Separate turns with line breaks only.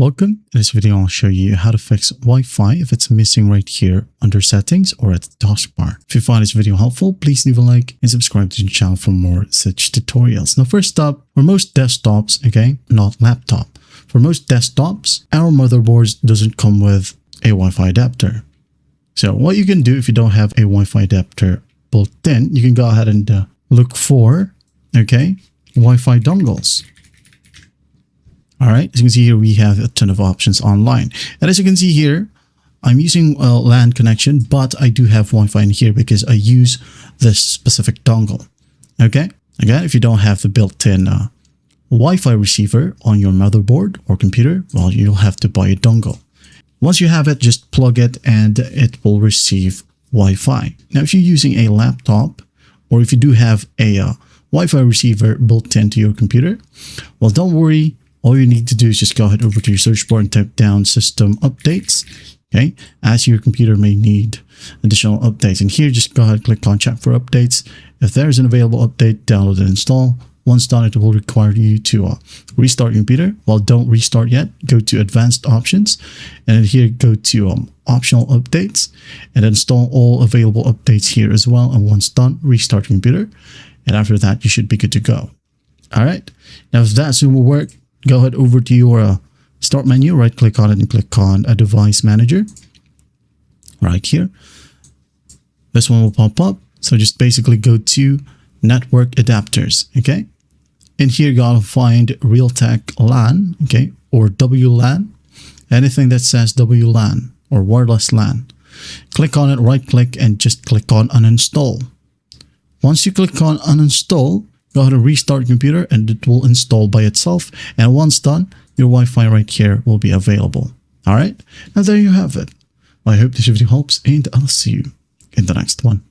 Welcome. In this video, I'll show you how to fix Wi-Fi if it's missing right here under settings or at the taskbar. If you find this video helpful, please leave a like and subscribe to the channel for more such tutorials. Now, first up, for most desktops, okay, not laptop. For most desktops, our motherboards doesn't come with a Wi-Fi adapter. So what you can do if you don't have a Wi-Fi adapter built in, you can go ahead and look for, okay, Wi-Fi dongles. All right, as you can see here, we have a ton of options online. And as you can see here, I'm using a LAN connection, but I do have Wi-Fi in here because I use this specific dongle. Okay, again, if you don't have the built-in Wi-Fi receiver on your motherboard or computer, well, you'll have to buy a dongle. Once you have it, just plug it and it will receive Wi-Fi. Now, if you're using a laptop or if you do have a Wi-Fi receiver built into your computer, well, don't worry. All you need to do is just go ahead over to your search bar and type down system updates, okay, as your computer may need additional updates. And here, just go ahead and click on check for updates. If there's an available update, download and install. Once done, it will require you to restart your computer. Well, don't restart yet. Go to advanced options and then here go to optional updates and install all available updates here as well. And once done, restart your computer. And after that, you should be good to go. All right. Now, if that soon will work, go ahead over to your start menu, right click on it and click on a device manager right here. This one will pop up. So just basically go to network adapters. Okay. And here you gotta find Realtek LAN, okay, or WLAN, anything that says WLAN or wireless LAN. Click on it, right click and just click on uninstall. Once you click on uninstall, go ahead and restart your computer and it will install by itself. And once done, your Wi-Fi right here will be available. All right. And there you have it. I hope this video helps and I'll see you in the next one.